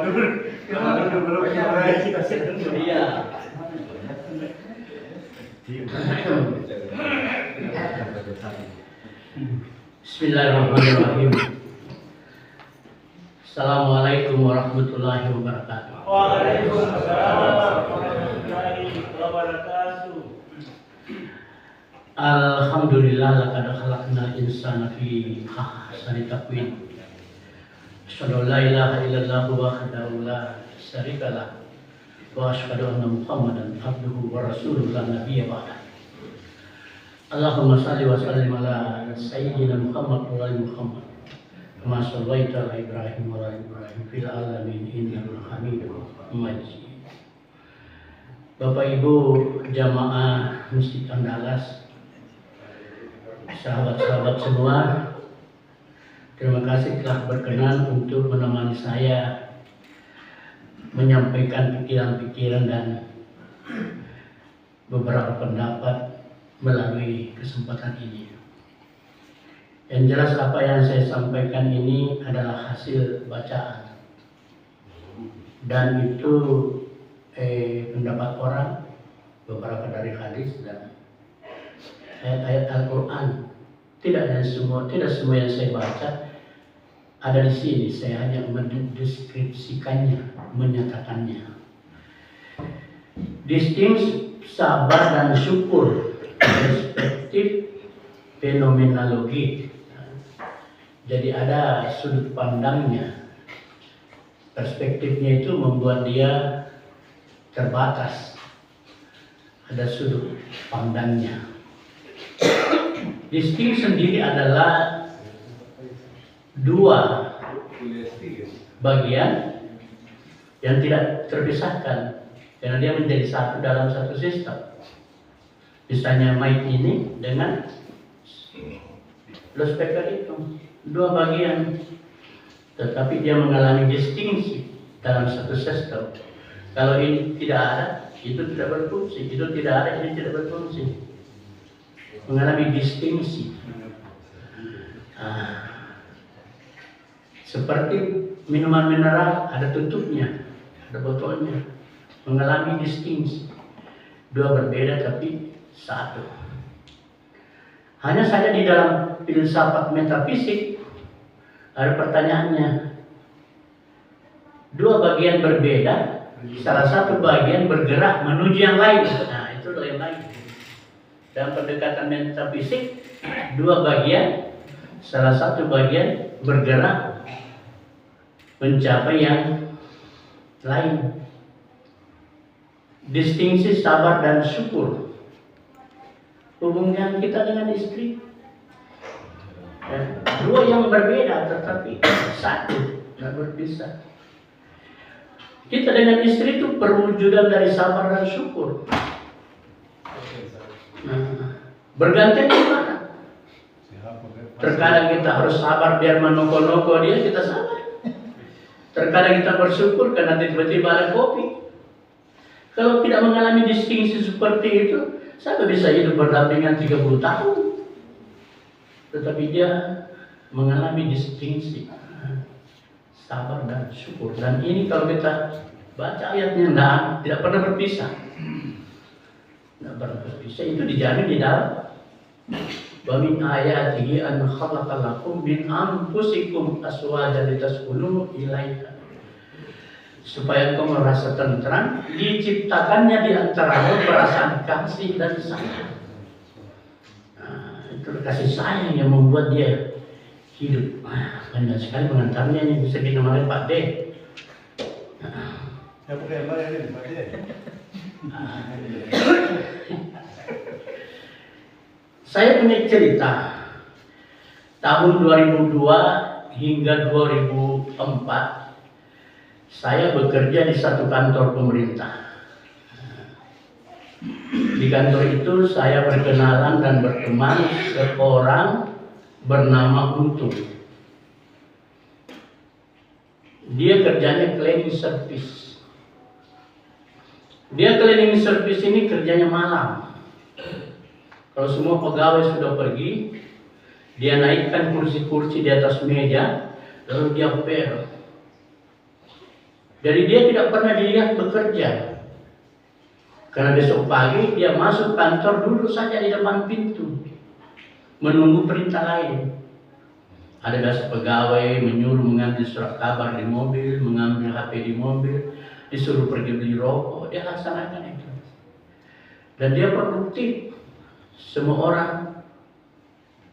Iya. Bismillahirrahmanirrahim. Assalamualaikum warahmatullahi wabarakatuh. Waalaikumsalam warahmatullahi wabarakatuh. Alhamdulillah laqad khalaqnal insana fi ahsani taqwim. Asyhadu an la ilaha illallah wahdahu la syarika lah wa asyhadu anna Muhammadan abduhu wa rasuluhu la nabiyya ba'da. Allahumma shalli wa sallim ala sayyidina Muhammad wa ali Muhammad kama shallaita ala Ibrahim wa ala Ibrahim fil alamin innaka Hamidum Majid. Bapak Ibu jamaah Masjid Andalas, sahabat-sahabat semua, terima kasih telah berkenan untuk menemani saya menyampaikan pikiran-pikiran dan beberapa pendapat melalui kesempatan ini. Yang jelas apa yang saya sampaikan ini adalah hasil bacaan dan itu pendapat orang, beberapa dari hadis dan ayat-ayat Al-Quran. Tidak semua yang saya baca ada di sini. Saya hanya mendeskripsikannya, menyatakannya. Distinksi sabar dan syukur, perspektif fenomenologi. Jadi ada sudut pandangnya. Perspektifnya itu membuat dia terbatas. Ada sudut pandangnya. Distinksi sendiri adalah dua bagian yang tidak terpisahkan karena dia menjadi satu dalam satu sistem. Misalnya mic ini dengan loudspeaker itu dua bagian, tetapi dia mengalami distingsi dalam satu sistem. Kalau ini tidak ada, itu tidak berfungsi. Itu tidak ada, ini tidak berfungsi. Mengalami distingsi. Seperti minuman mineral ada tutupnya, ada botolnya. Mengalami distingsi. Dua berbeda tapi satu. Hanya saja di dalam filsafat metafisik ada pertanyaannya. Dua bagian berbeda, salah satu bagian bergerak menuju yang lain. Nah, itu yang lain. Dalam pendekatan metafisik, dua bagian, salah satu bagian bergerak mencapai yang lain. Distingsi sabar dan syukur. Hubungan kita dengan istri, dua yang berbeda tetapi satu, tidak berpisah. Kita dengan istri itu perwujudan dari sabar dan syukur. Bergantian di mana? Terkadang kita harus sabar biar menoko-noko dia, kita sabar. Terkadang kita bersyukur karena tiba-tiba ada kopi. Kalau tidak mengalami distingsi seperti itu, saya bisa hidup berdampingan 30 tahun. Tetapi dia mengalami distingsi sabar dan syukur. Dan ini kalau kita baca ayatnya tidak pernah berpisah. Tidak pernah berpisah. Itu dijamin di dalam wa min ayatihi an khalaqa lakum min anfusikum azwajan litaskunu ilaiha. Supaya engkau merasa tentram, diciptakannya di antara perasaan kasih dan sayang. Itu kasih sayang yang membuat dia hidup. Banyak sekali pengantarnya yang bisa dinamakan Pak D. Pak D. Saya punya cerita. Tahun 2002 hingga 2004 saya bekerja di satu kantor pemerintah. Di kantor itu saya berkenalan dan berteman seorang bernama Untung. Dia kerjanya cleaning service. Dia cleaning service ini kerjanya malam. Kalau semua pegawai sudah pergi, dia naikkan kursi-kursi di atas meja, lalu dia pel. Jadi dia tidak pernah dilihat bekerja. Karena besok pagi dia masuk kantor, duduk saja di depan pintu, menunggu perintah lain. Ada biasa pegawai menyuruh mengambil surat kabar di mobil, mengambil HP di mobil, disuruh pergi beli rokok, dia laksanakan itu. Dan dia produktif. Semua orang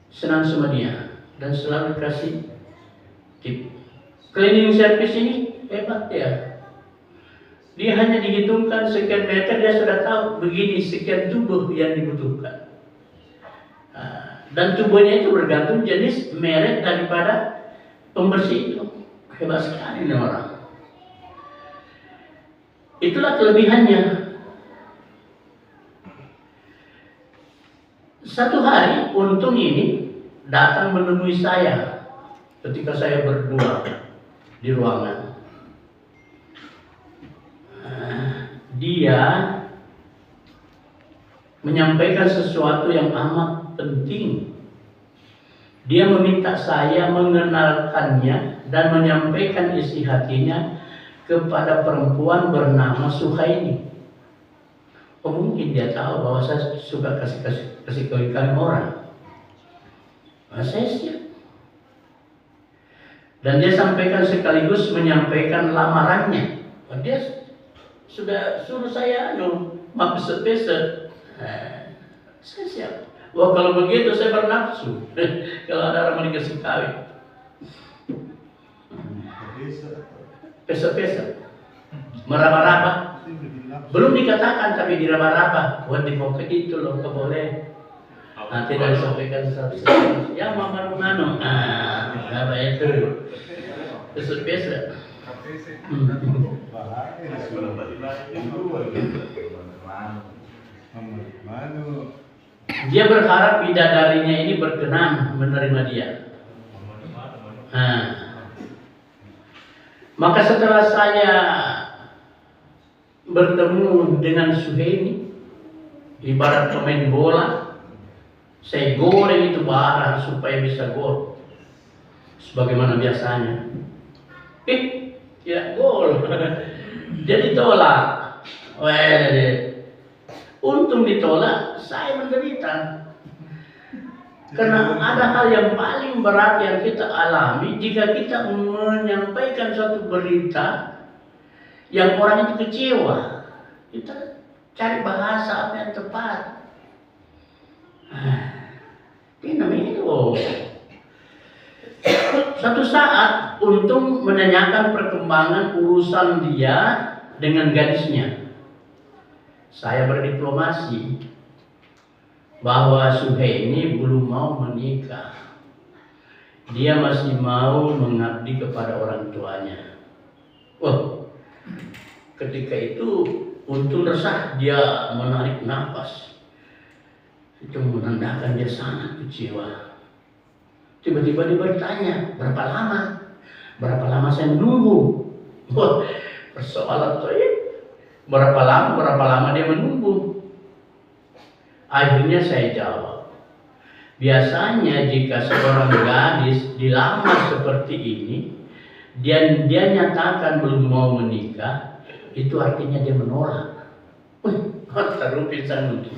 senang sama dia dan selalu kasih tip. Cleaning service ini hebat dia. Dia hanya dihitungkan sekian meter, dia sudah tahu begini sekian tubuh yang dibutuhkan. Dan tubuhnya itu bergantung jenis merek daripada pembersih itu. Hebat sekali ini orang. Itulah kelebihannya. Satu hari Untung ini datang menemui saya ketika saya berdua di ruangan. Dia menyampaikan sesuatu yang amat penting. Dia meminta saya mengenalkannya dan menyampaikan isi hatinya kepada perempuan bernama Suhaini. Oh, mungkin dia tahu bahwa saya suka kasih kebaikan orang. Saya siap. Dan dia sampaikan sekaligus menyampaikan lamarannya. Dia sudah suruh saya mapes-pes. Saya siap. Wah, kalau begitu saya bernafsu. Kalau ada orang mau dikasih kawin. Pesa-pesa. Meraba-raba. Belum dikatakan tapi diraba-raba. Buat di pocket itu loh, boleh. Nanti dari sampaikan satu-satu. Ya mama mano. Apa itu? Pesa-pesa. Dia berharap bidadarinya ini berkenan menerima dia. Maka setelah saya bertemu dengan Suhaini, ibarat pemain bola, saya goreng itu barang supaya bisa gol. Sebagaimana biasanya. Ya gol. Jadi tolak. Untung ditolak, saya menderita. Karena ada hal yang paling berat yang kita alami jika kita menyampaikan suatu berita yang orang itu kecewa. Kita cari bahasa apa yang tepat. Ini namanya loh. Suatu saat Untung menanyakan perkembangan urusan dia dengan gadisnya. Saya berdiplomasi bahwa Suhaini belum mau menikah. Dia masih mau mengabdi kepada orang tuanya. Wah, ketika itu Untung resah, dia menarik nafas. Itu menandakan dia sangat kecewa. Tiba-tiba dia bertanya, berapa lama? Berapa lama saya menunggu? Wah, persoalan itu. Berapa lama dia menunggu? Akhirnya saya jawab, biasanya jika seorang gadis dilamar seperti ini, dia nyatakan belum mau menikah, itu artinya dia menolak. Wih, terus pisan itu.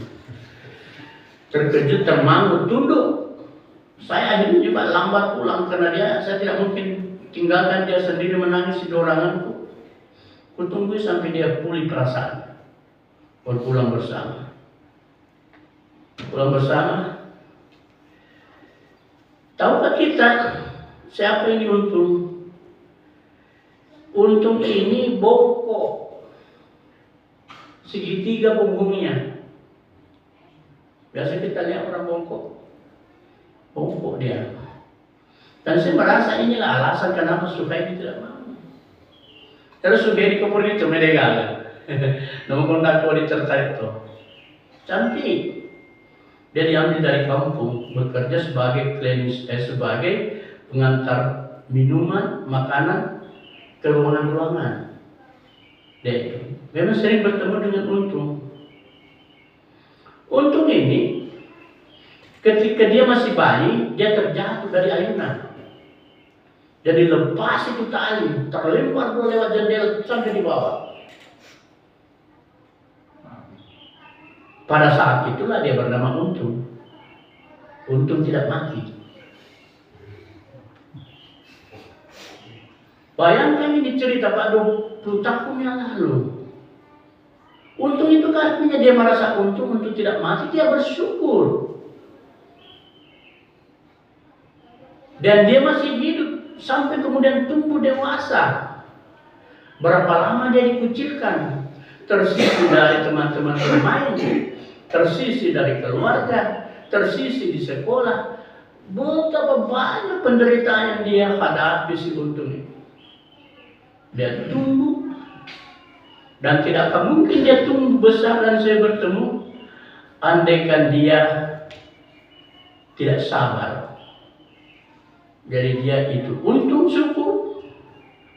Terkejut, termangu, tunduk. Saya akhirnya juga lambat pulang karena saya tidak mungkin tinggalkan dia sendiri menangis di doranganku. Kutunggu sampai dia pulih perasaan. Pulang bersama. Tahukah kita siapa ini Untung? Untung ini bongkok. Segitiga punggungnya. Biasa kita lihat orang bongkok. Bongkok dia. Dan saya merasa inilah alasan kenapa Suhaini tidak mau. Terus Suhaini kemudian itu menegak. Nama kontak di cerita itu. Cantik. Dia diambil dari kampung, bekerja sebagai sebagai pengantar minuman, makanan ke ruangan-ruangan. Dia memang sering bertemu dengan Untung. Untung ini ketika dia masih bayi, dia terjatuh dari ayunan. Jadi lepas itu tali, terlempar lewat jendela sampai di bawah. Pada saat itulah dia bernama Untung. Untung tidak mati. Bayangkan ini cerita Pak 20 tahun yang lalu. Untung itu artinya dia merasa untung untuk tidak mati, dia bersyukur. Dan dia masih hidup sampai kemudian tumbuh dewasa. Berapa lama dia dikucilkan, tersisih dari teman-teman bermain, tersisih dari keluarga, tersisih di sekolah. Betapa banyak penderitaan yang dia hadapi si Untung ini. Dia tumbuh, dan tidak akan mungkin dia tumbuh besar dan saya bertemu andaikan dia tidak sabar. Jadi dia itu untung syukur,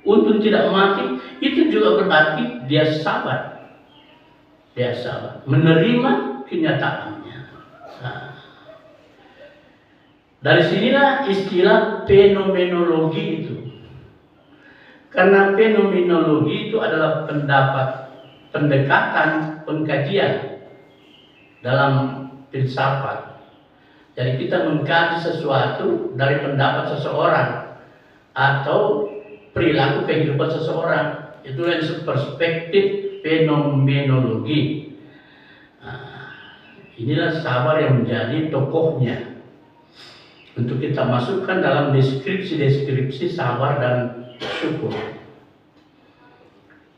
untung tidak mati, itu juga berarti dia sabar. Dia sabar, menerima kenyataannya. Nah, dari sinilah istilah fenomenologi itu. Karena fenomenologi itu adalah pendekatan, pengkajian dalam filsafat. Jadi kita mengkaji sesuatu dari pendapat seseorang atau perilaku kehidupan seseorang. Itulah yang perspektif fenomenologi. Nah, inilah sabar yang menjadi tokohnya. Untuk kita masukkan dalam deskripsi-deskripsi sabar dan syukur.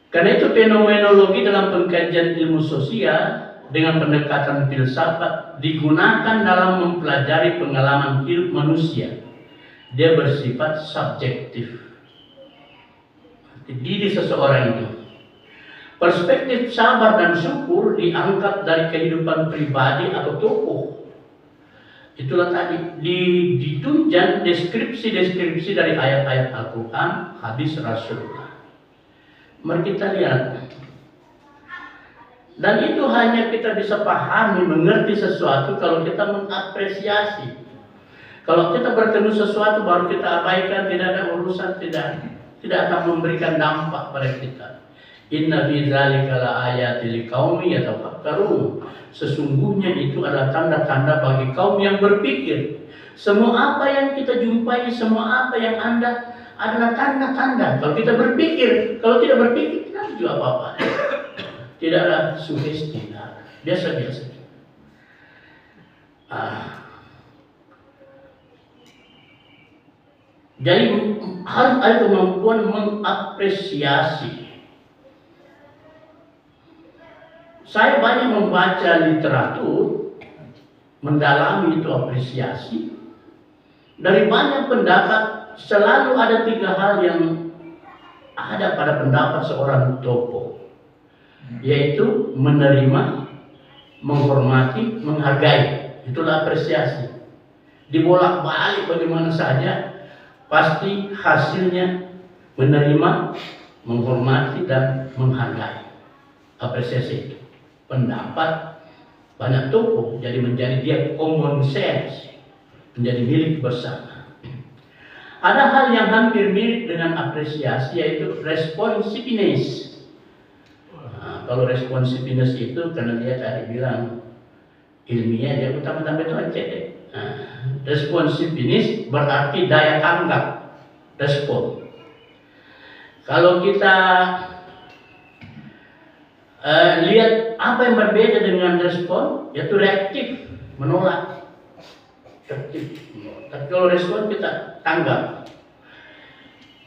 Karena itu fenomenologi dalam pengkajian ilmu sosial dengan pendekatan filsafat digunakan dalam mempelajari pengalaman hidup manusia. Dia bersifat subjektif. Diri seseorang itu. Perspektif sabar dan syukur diangkat dari kehidupan pribadi atau tokoh. Itulah tadi ditunjang deskripsi-deskripsi dari ayat-ayat Al-Quran, hadis Rasulullah. Mari kita lihat. Dan itu hanya kita bisa pahami, mengerti sesuatu kalau kita mengapresiasi. Kalau kita bertemu sesuatu baru kita abaikan, tidak ada urusan, tidak akan memberikan dampak pada kita. Inna fi dzalika laayatil liqaumin yatafakkarun. Sesungguhnya itu adalah tanda-tanda bagi kaum yang berpikir. Semua apa yang kita jumpai, semua apa yang Anda adalah tanda-tanda. Kalau kita berpikir, kalau tidak berpikir, tidak juga apa-apa. Tidak ada sugesti, biasa-biasa. Jadi harus ada kemampuan mengapresiasi. Saya banyak membaca literatur, mendalami itu apresiasi. Dari banyak pendapat, selalu ada 3 hal yang ada pada pendapat seorang tokoh, yaitu menerima, menghormati, menghargai. Itulah apresiasi. Dibolak-balik bagaimana saja, pasti hasilnya menerima, menghormati, dan menghargai. Apresiasi itu. Pendapat banyak tokoh, jadi menjadi dia common sense, menjadi milik bersama. Ada hal yang hampir mirip dengan apresiasi, yaitu responsiveness. Kalau responsiveness itu karena dia tadi bilang ilmiah, dia utama-tama itu aja deh. Responsiveness berarti daya tanggap, respon. Kalau kita lihat apa yang berbeda dengan respon, yaitu reaktif, menolak. Reaktif. Tapi kalau respon kita tanggap.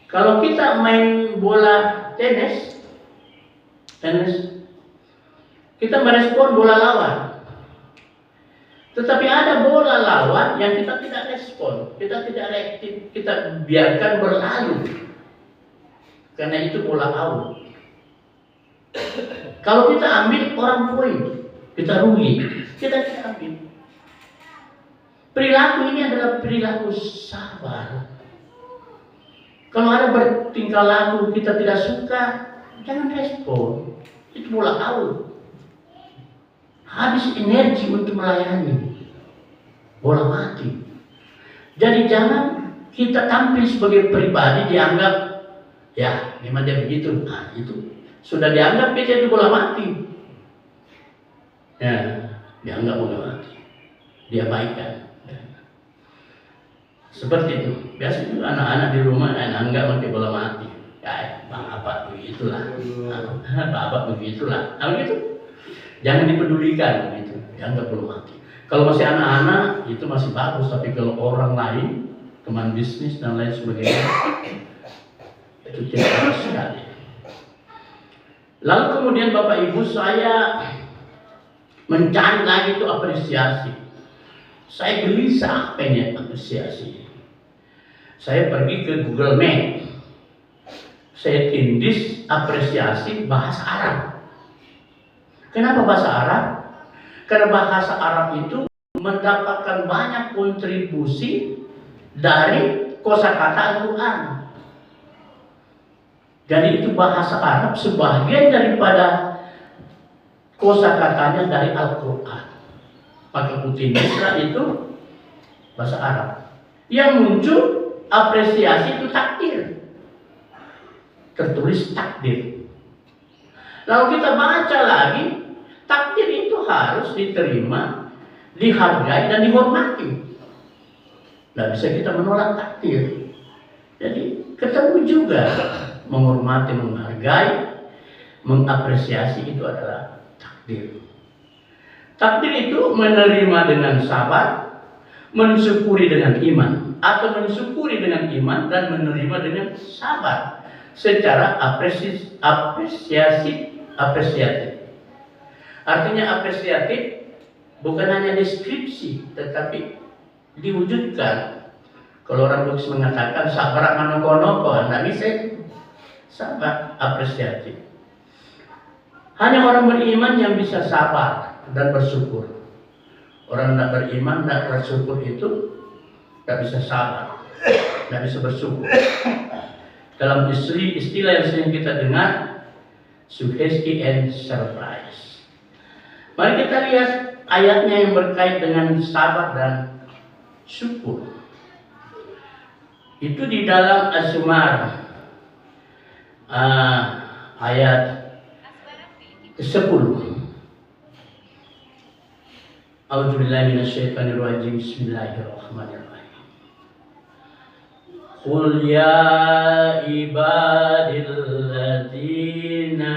Kalau kita main bola tenis, kita merespon bola lawan. Tetapi ada bola lawan yang kita tidak respon, kita tidak reaktif, kita biarkan berlalu. Karena itu bola out. Kalau kita ambil orang poin, kita rugi, kita tidak ambil. Perilaku ini adalah perilaku sabar. Kalau ada bertingkah laku kita tidak suka, jangan respon. Itu bola out. Habis energi untuk melayani, bola mati. Jadi jangan kita tampil sebagai pribadi dianggap, ya memang dia begitu, nah itu sudah dianggap kita itu bola mati, ya dianggap bola mati, diabaikan. Seperti itu, biasa itu anak-anak di rumah anggap mati bola mati, ya bapak begitulah, bapak begitulah, nah begitu, jangan dipedulikan begitu, dianggap bola mati. Kalau masih anak-anak itu masih bagus, tapi kalau orang lain, teman bisnis dan lain sebagainya, itu tidak bagus sekali. Lalu kemudian Bapak Ibu, saya mencari lagi itu apresiasi. Saya gelisah pengen apresiasi. Saya pergi ke Google Map. Saya tindis apresiasi bahasa Arab. Kenapa bahasa Arab? Karena bahasa Arab itu mendapatkan banyak kontribusi dari kosakata Al-Quran. Jadi itu bahasa Arab sebagian daripada kosakatanya dari Al-Quran. Maka putih Misra itu bahasa Arab. Yang muncul apresiasi itu takdir. Tertulis takdir. Lalu kita baca lagi, takdir itu harus diterima, dihargai dan dihormati. Tidak bisa kita menolak takdir. Jadi ketemu juga menghormati, menghargai, mengapresiasi itu adalah takdir. Takdir itu menerima dengan sabar, mensyukuri dengan iman, atau mensyukuri dengan iman dan menerima dengan sabar secara apresiatif. Artinya apresiatif bukan hanya deskripsi, tetapi diwujudkan. Kalau orang Bugis mengatakan sabar manoko-noko, tidak bisa itu. Sabar apresiatif. Hanya orang beriman yang bisa sabar dan bersyukur. Orang tidak beriman, tidak bersyukur itu tidak bisa sabar, tidak bisa bersyukur. Dalam istilah yang sering kita dengar, sugesti and surprise. Mari kita lihat ayatnya yang berkait dengan sabar dan syukur. Itu di dalam Az-Zumar ayat ke-10. A'udzubillahi minasyaitonirrajim. Bismillahirrahmanirrahim. Qul ya ibadilladzina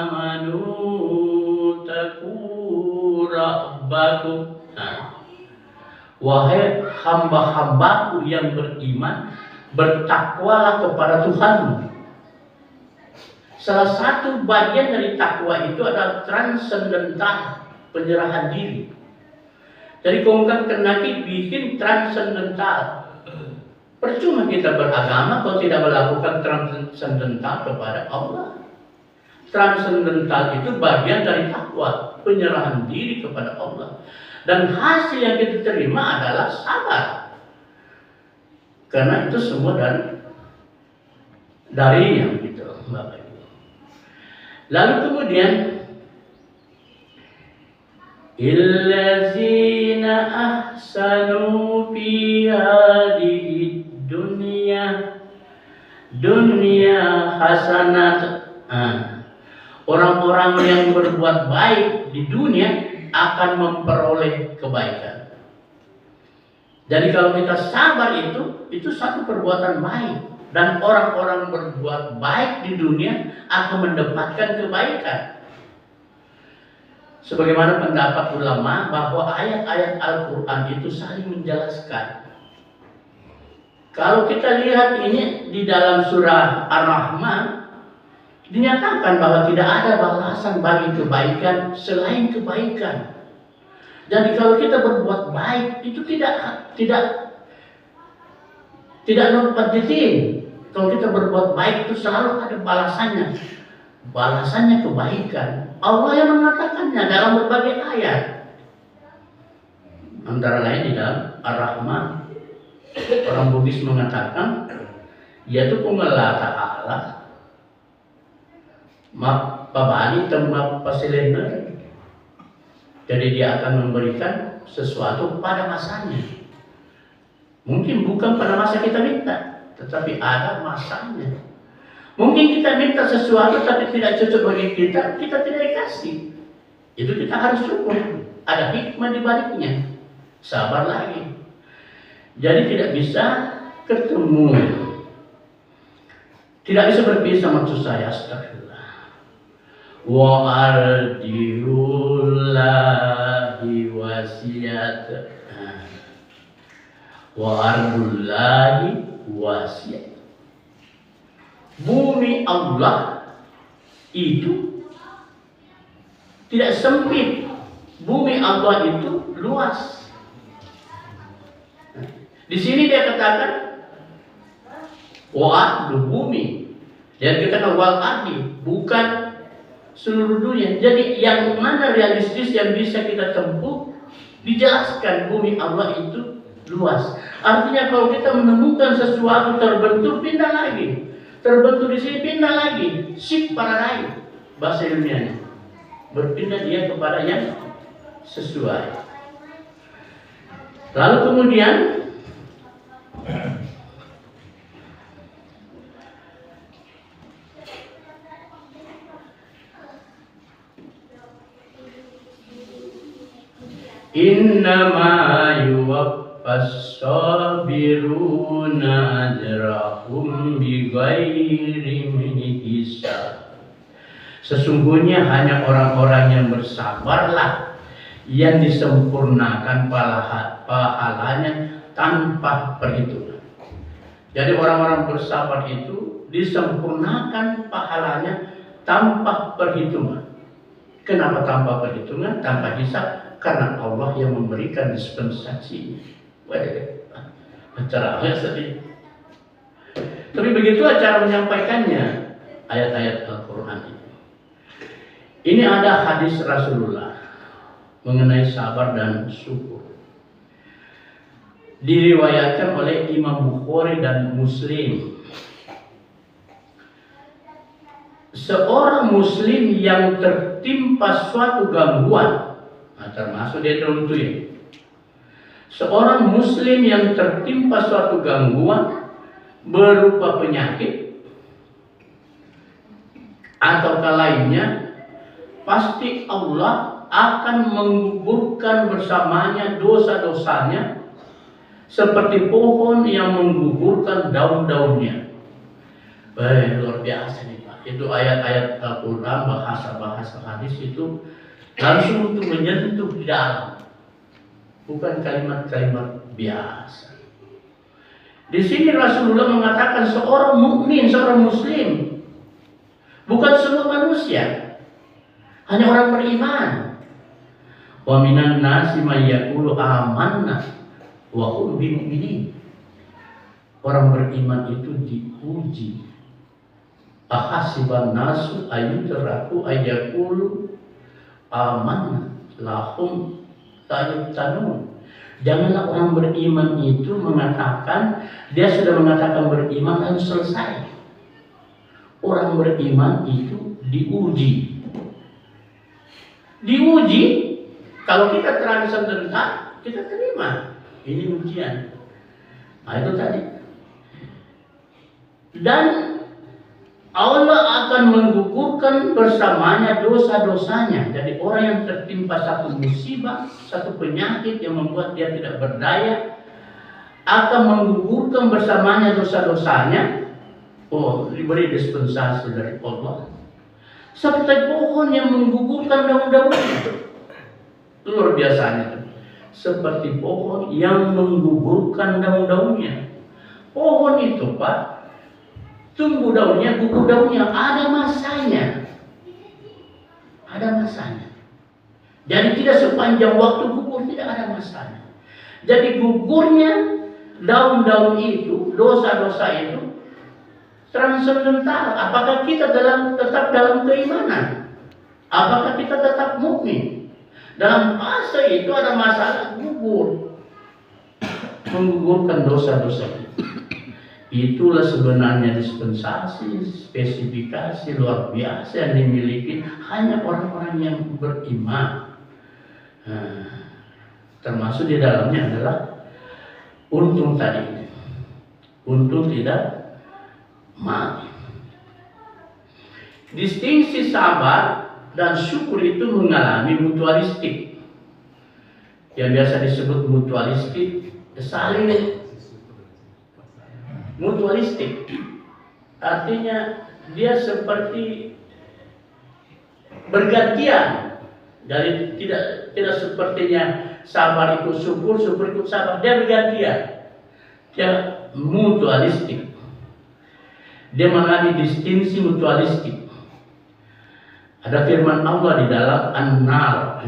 amanu taqu rabbakum. Wahai hamba-hambaku yang beriman, bertakwalah kepada Tuhanmu. Salah satu bagian dari takwa itu adalah transendental, penyerahan diri. Jadi kongkang kenaki bikin transendental. Percuma kita beragama kalau tidak melakukan transendental kepada Allah. Transendental itu bagian dari takwa, penyerahan diri kepada Allah. Dan hasil yang kita terima adalah sabar. Karena itu semua darinya gitu, Bapak Ibu. Lalu kemudian illazina ahsanu fi hadhihi dunya hasanat. Orang-orang yang berbuat baik di dunia akan memperoleh kebaikan. Jadi kalau kita sabar itu satu perbuatan baik. Dan orang-orang berbuat baik di dunia akan mendapatkan kebaikan. Sebagaimana pendapat ulama bahwa ayat-ayat Al-Quran itu saling menjelaskan. Kalau kita lihat ini di dalam surah Ar-Rahman, dinyatakan bahwa tidak ada balasan bagi kebaikan selain kebaikan. Jadi kalau kita berbuat baik itu tidak non-partitin. Kalau kita berbuat baik itu selalu ada balasannya. Balasannya kebaikan. Allah yang mengatakannya dalam berbagai ayat. Antara lain di dalam Ar-Rahman, orang Bugis mengatakan, yaitu pengelah ta'ala mapabali tempat paselener. Jadi dia akan memberikan sesuatu pada masanya. Mungkin bukan pada masa kita minta, tetapi ada masanya. Mungkin kita minta sesuatu tapi tidak cocok bagi kita, kita tidak dikasih. Itu kita harus syukur. Ada hikmah di baliknya. Sabar lagi. Jadi tidak bisa ketemu. Tidak bisa berpisah, maksud saya. Astagfirullah. Wa ardiullahi wasiyat. Wa ardullahi wasiyat. Bumi Allah itu tidak sempit. Bumi Allah itu luas. Di sini dia katakan wa'adu bumi. Dan kita katakan wa'adi, bukan seluruh dunia. Jadi yang mana realistis yang bisa kita tempuh, dijelaskan bumi Allah itu luas. Artinya kalau kita menemukan sesuatu terbentuk, pindah lagi. Terbentuk di sini, pindah lagi. Shift paradigm bahasa ilmiahnya. Berpindah dia kepada yang sesuai. Lalu kemudian innama yuwaffas sabiruna ajrahum bighairi hisab. Sesungguhnya hanya orang-orang yang bersabarlah yang disempurnakan pahalanya tanpa perhitungan. Jadi orang-orang bersabar itu disempurnakan pahalanya tanpa perhitungan. Kenapa tanpa perhitungan, tanpa hisab? Karena Allah yang memberikan dispensasi. Acara apa sedih. Tapi begitulah cara menyampaikannya ayat-ayat Al-Quran ini. Ini ada hadis Rasulullah mengenai sabar dan syukur. Diriwayatkan oleh Imam Bukhari dan Muslim. Seorang Muslim yang tertimpa suatu gangguan, termasuk dia teruntuk. Seorang Muslim yang tertimpa suatu gangguan berupa penyakit atau lainnya, pasti Allah akan menggugurkan bersamanya dosa-dosanya seperti pohon yang menggugurkan daun-daunnya. Luar biasa nih Pak. Itu ayat-ayat Al-Quran, bahasa-bahasa hadis itu langsung untuk menyentuh di dalam. Bukan kalimat-kalimat biasa. Di sini Rasulullah mengatakan seorang mukmin, seorang muslim, bukan semua manusia. Hanya orang beriman. Wa minan nasi may yaqulu amanna wa hum bimu'minin. Orang beriman itu diuji. Ahasiban nasu ayyutraku ayyaqulu amanna lahum tanun. Janganlah orang beriman itu mengatakan dia sudah mengatakan beriman lalu selesai. Orang beriman itu diuji. Diuji, kalau kita terang sebentar, kita terima. Ini ujian. Nah itu tadi. Dan Allah akan menggugurkan bersamanya dosa-dosanya. Jadi orang yang tertimpa satu musibah, satu penyakit yang membuat dia tidak berdaya, akan menggugurkan bersamanya dosa-dosanya. Oh, diberi dispensasi dari Allah. Seperti pohon yang menggugurkan daun-daunnya. Luar biasanya. Seperti pohon yang menggugurkan daun-daunnya. Pohon itu Pak, tumbuh daunnya, gugur daunnya, ada masanya. Ada masanya. Jadi tidak sepanjang waktu gugur, tidak ada masanya. Jadi gugurnya daun-daun itu, dosa-dosa itu, transcendental. Apakah kita tetap dalam keimanan? Apakah kita tetap mukmin? Dalam fase itu ada masalah gugur, menggugurkan dosa-dosa itu. Itulah sebenarnya dispensasi, spesifikasi luar biasa yang dimiliki hanya orang-orang yang beriman. Termasuk di dalamnya adalah untung tadi, untung tidak mati. Distingsi sabar dan syukur itu mengalami mutualistik, yang biasa disebut mutualistik, saling mutualistik. Artinya dia seperti bergantian. Jadi tidak sepertinya sabar ikut syukur, syukur ikut sabar. Dia bergantian. Dia mutualistik. Dia mengalami distingsi mutualistik. Ada firman Allah di dalam An-Nahl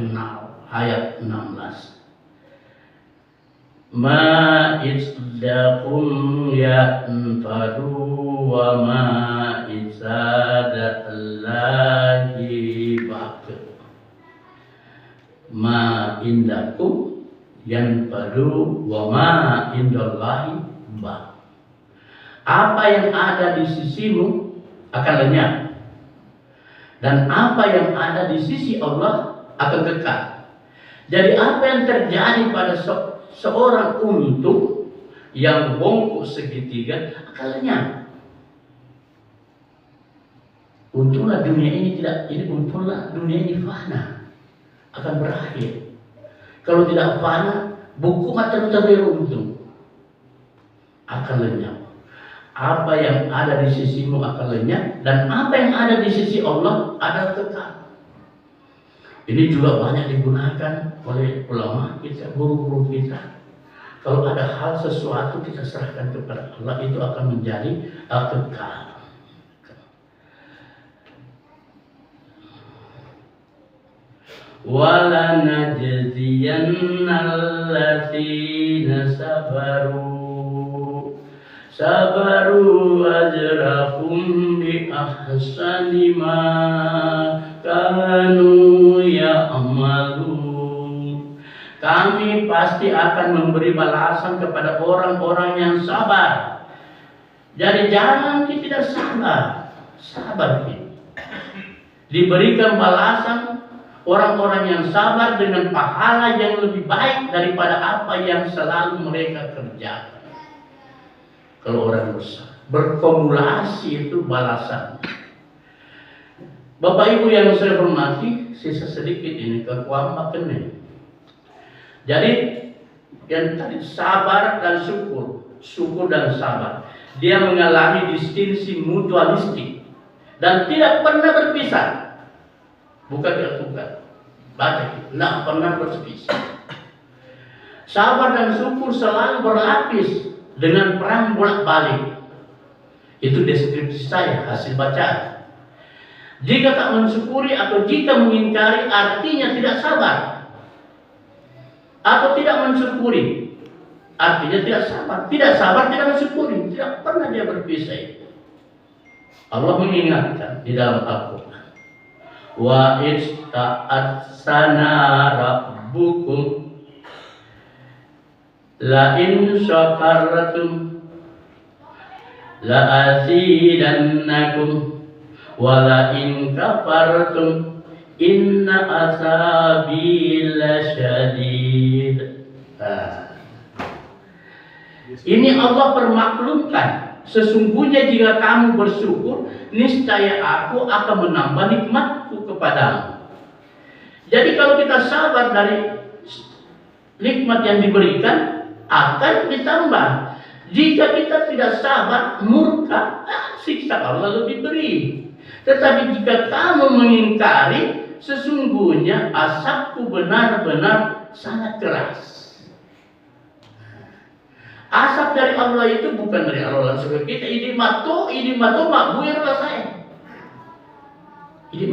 ayat 16. Ma idzaqum ya'nfadu wa ma idzadallahi baqi. Ma indakum yanfadu wa ma indallahi baqi. Apa yang ada di sisimu akan lenyap, dan apa yang ada di sisi Allah akan kekal. Jadi apa yang terjadi pada seorang untung yang bongkok segitiga akan lenyap. Untunglah dunia ini untunglah dunia ini fana, akan berakhir. Kalau tidak fana, buku mata untung akan lenyap. Apa yang ada di sisimu akan lenyap, dan apa yang ada di sisi Allah adalah kekal. Ini juga banyak digunakan oleh ulama kita, guru-guru kita. Kalau ada hal sesuatu kita serahkan kepada Allah, itu akan menjadi kekal. Wala najziyannal ladzina sabaru ajrahum bi ahsani ma kanu ya'malun. Kami pasti akan memberi balasan kepada orang-orang yang sabar. Jadi jangan kita tidak sabar kita. Diberikan balasan orang-orang yang sabar dengan pahala yang lebih baik daripada apa yang selalu mereka kerjakan. Kalau orang berkumulasi itu balasan. Bapak Ibu yang saya hormati, sisa sedikit ini kekuatan. Jadi yang tadi sabar dan syukur dan sabar, dia mengalami distingsi mutualistik dan tidak pernah berpisah. Bukan, baca, tidak pernah berpisah. Sabar dan syukur selalu berlapis dengan perang bolak-balik. Itu deskripsi saya, hasil bacaan. Jika tak mensyukuri atau jika mengingkari, artinya tidak sabar. Atau tidak mensyukuri, artinya tidak sabar. Tidak sabar, tidak mensyukuri. Tidak pernah dia berpisah. Allah mengingatkan di dalam Al-Quran. Wa ista'atsana rabbukum la in syakartum la azidannakum wa la in kafartum inna azabi lasyadid. Ini Allah permaklumkan, sesungguhnya jika kamu bersyukur, niscaya aku akan menambah nikmatku kepadamu. Jadi kalau kita sabar dari nikmat yang diberikan, akan ditambah. Jika kita tidak sabar, murka, siksa Allah lebih beri. Tetapi jika kamu mengingkari, sesungguhnya azabku benar-benar sangat keras. Asap dari Allah itu bukan dari Allah langsung ke kita. Ini matu mabuir rasanya. Ini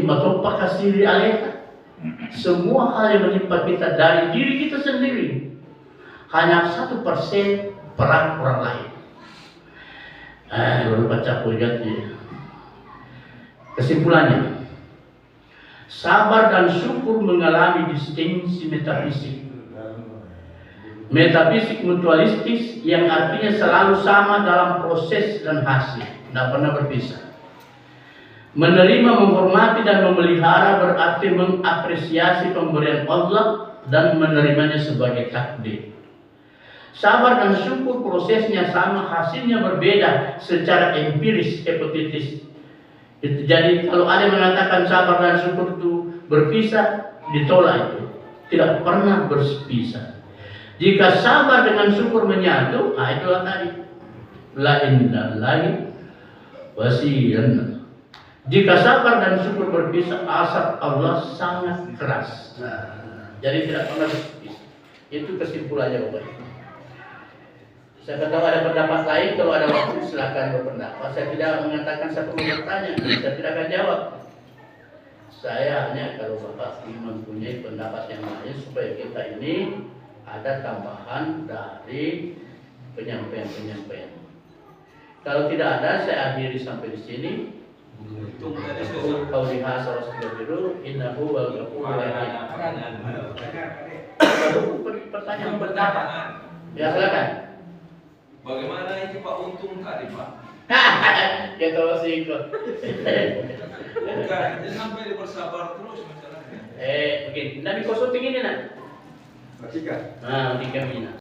matu pakasiri aleka. Semua hal yang menimpa kita dari diri kita sendiri, hanya 1% peran orang lain. Baru baca pujiannya. Kesimpulannya, sabar dan syukur mengalami distingsi metafisik. Metafisik mutualistis yang artinya selalu sama dalam proses dan hasil, tidak pernah berpisah. Menerima, menghormati dan memelihara berarti mengapresiasi pemberian Allah dan menerimanya sebagai takdir. Sabar dan syukur prosesnya sama, hasilnya berbeda secara empiris, hipotetis. Jadi kalau ada yang mengatakan sabar dan syukur itu berpisah, ditolak itu. Tidak pernah berpisah. Jika sabar dengan syukur menyatu, nah itulah tadi. La inna lahi wasiyan. Jika sabar dan syukur berpisah, azab Allah sangat keras. Jadi tidak pernah berpisah. Itu kesimpulannya Bapak. Saya tahu ada pendapat lain, kalau ada waktu silakan berpendapat. Saya tidak mengatakan saya perlu bertanya, saya tidak akan jawab. Saya hanya kalau Bapak mempunyai pendapat yang lain supaya kita ini ada tambahan dari penyampaian-penyampaian. Kalau tidak ada, saya akhiri sampai di sini. Kau lihat salah biru, innahu wal ghafurur rahim. Pertanyaan pertama. Ya silakan. Bagaimana ini Pak Untung tadi Pak? Ya tahu sih kok. Bukan, dia sampai bersabar terus masalahnya. Begini, Nabi Kosoting ini nak. Matika. Nah, tiga mina.